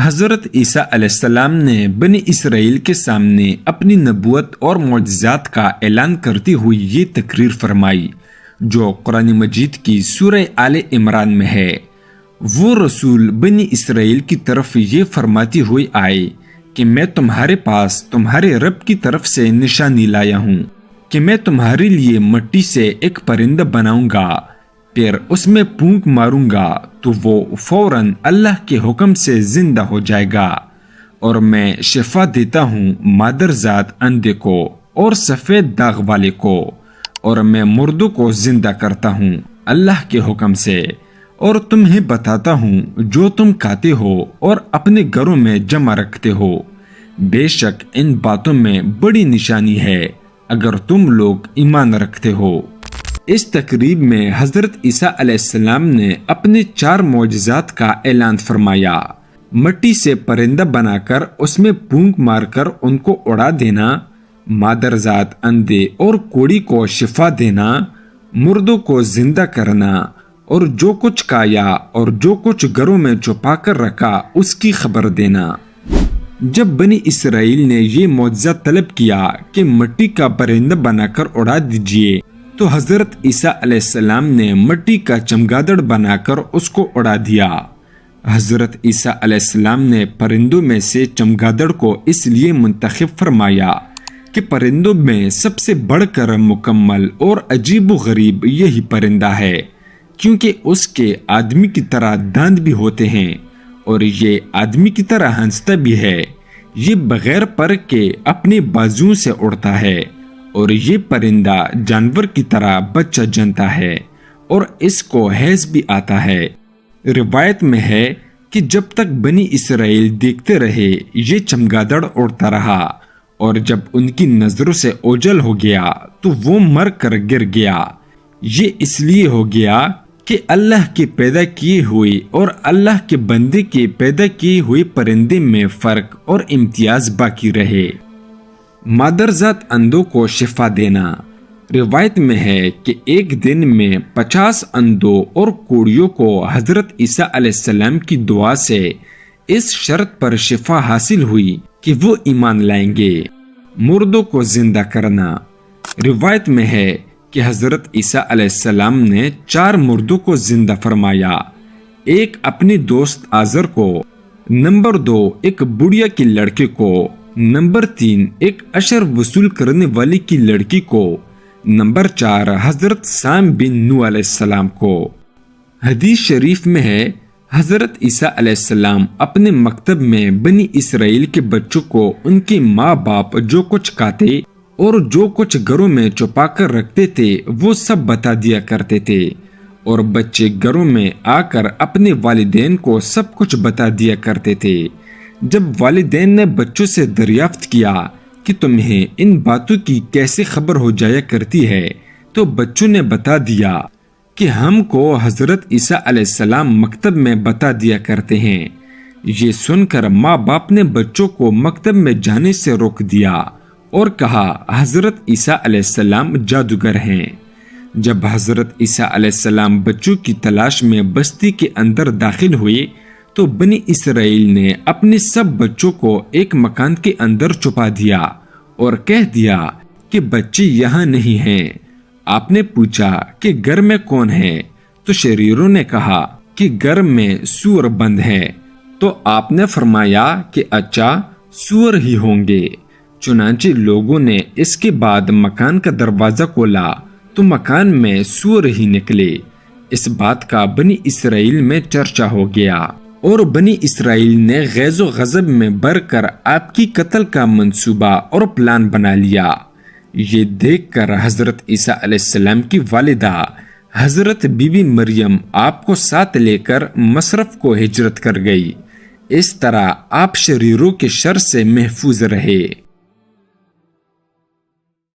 حضرت عیسیٰ علیہ السلام نے بنی اسرائیل کے سامنے اپنی نبوت اور معجزات کا اعلان کرتی ہوئی یہ تقریر فرمائی جو قرآن مجید کی سورہ آل عمران میں ہے۔ وہ رسول بنی اسرائیل کی طرف یہ فرماتی ہوئی آئے کہ میں تمہارے پاس تمہارے رب کی طرف سے نشانی لایا ہوں کہ میں تمہارے لیے مٹی سے ایک پرندہ بناؤں گا، پھر اس میں پھونک ماروں گا تو وہ فوراً اللہ کے حکم سے زندہ ہو جائے گا، اور میں شفا دیتا ہوں مادرزاد اندھے کو اور سفید داغ والے کو، اور میں مردوں کو زندہ کرتا ہوں اللہ کے حکم سے، اور تمہیں بتاتا ہوں جو تم کھاتے ہو اور اپنے گھروں میں جمع رکھتے ہو۔ بے شک ان باتوں میں بڑی نشانی ہے اگر تم لوگ ایمان رکھتے ہو۔ اس تقریب میں حضرت عیسیٰ علیہ السلام نے اپنے 4 معجزات کا اعلان فرمایا۔ مٹی سے پرندہ بنا کر اس میں پھونک مار کر ان کو اڑا دینا، مادرزاد اندھے اور کوڑی کو شفا دینا، مردوں کو زندہ کرنا، اور جو کچھ کھایا اور جو کچھ گھروں میں چھپا کر رکھا اس کی خبر دینا۔ جب بنی اسرائیل نے یہ معجزہ طلب کیا کہ مٹی کا پرندہ بنا کر اڑا دیجئے، تو حضرت عیسیٰ علیہ السلام نے مٹی کا چمگادڑ بنا کر اس کو اڑا دیا۔ حضرت عیسیٰ علیہ السلام نے پرندوں میں سے چمگادڑ کو اس لیے منتخب فرمایا کہ پرندوں میں سب سے بڑھ کر مکمل اور عجیب و غریب یہی پرندہ ہے، کیونکہ اس کے آدمی کی طرح دانت بھی ہوتے ہیں اور یہ آدمی کی طرح ہنستا بھی ہے۔ یہ بغیر پر کے اپنے بازوؤں سے اڑتا ہے، اور یہ پرندہ جانور کی طرح بچہ جنتا ہے، اور اس کو حیض بھی آتا ہے۔ روایت میں ہے کہ جب تک بنی اسرائیل دیکھتے رہے یہ چمگادڑ اڑتا رہا، اور جب ان کی نظروں سے اوجھل ہو گیا تو وہ مر کر گر گیا۔ یہ اس لیے ہو گیا کہ اللہ کے پیدا کیے ہوئے اور اللہ کے بندے کے پیدا کیے ہوئے پرندے میں فرق اور امتیاز باقی رہے۔ مادرزاد اندھوں کو شفا دینا۔ روایت میں ہے کہ ایک دن میں 50 اندھوں اور کوڑیوں کو حضرت عیسیٰ علیہ السلام کی دعا سے اس شرط پر شفا حاصل ہوئی کہ وہ ایمان لائیں گے۔ مردوں کو زندہ کرنا۔ روایت میں ہے کہ حضرت عیسیٰ علیہ السلام نے 4 مردوں کو زندہ فرمایا، ایک اپنے دوست آزر کو، نمبر 2 ایک بڑھیا کی لڑکے کو، نمبر 3 ایک عشر وصول کرنے والی کی لڑکی کو، نمبر 4 حضرت سام بن نوح علیہ السلام کو۔ حدیث شریف میں ہے حضرت عیسیٰ علیہ السلام اپنے مکتب میں بنی اسرائیل کے بچوں کو ان کے ماں باپ جو کچھ کھاتے اور جو کچھ گھروں میں چھپا کر رکھتے تھے وہ سب بتا دیا کرتے تھے، اور بچے گھروں میں آ کر اپنے والدین کو سب کچھ بتا دیا کرتے تھے۔ جب والدین نے بچوں سے دریافت کیا کہ تمہیں ان باتوں کی کیسے خبر ہو جایا کرتی ہے، تو بچوں نے بتا دیا کہ ہم کو حضرت عیسیٰ علیہ السلام مکتب میں بتا دیا کرتے ہیں۔ یہ سن کر ماں باپ نے بچوں کو مکتب میں جانے سے روک دیا اور کہا حضرت عیسیٰ علیہ السلام جادوگر ہیں۔ جب حضرت عیسیٰ علیہ السلام بچوں کی تلاش میں بستی کے اندر داخل ہوئے تو بنی اسرائیل نے اپنے سب بچوں کو ایک مکان کے اندر چھپا دیا اور کہہ دیا کہ بچے یہاں نہیں ہیں۔ آپ نے پوچھا کہ گھر میں کون ہے، تو شریروں نے کہا کہ گھر میں سور بند ہے۔ تو آپ نے فرمایا کہ اچھا سور ہی ہوں گے۔ چنانچہ لوگوں نے اس کے بعد مکان کا دروازہ کھولا تو مکان میں سور ہی نکلے۔ اس بات کا بنی اسرائیل میں چرچا ہو گیا، اور بنی اسرائیل نے غیظ و غضب میں بھر کر آپ کی قتل کا منصوبہ اور پلان بنا لیا۔ یہ دیکھ کر حضرت عیسیٰ علیہ السلام کی والدہ حضرت بی بی مریم آپ کو ساتھ لے کر مصرف کو ہجرت کر گئی۔ اس طرح آپ شریروں کے شر سے محفوظ رہے۔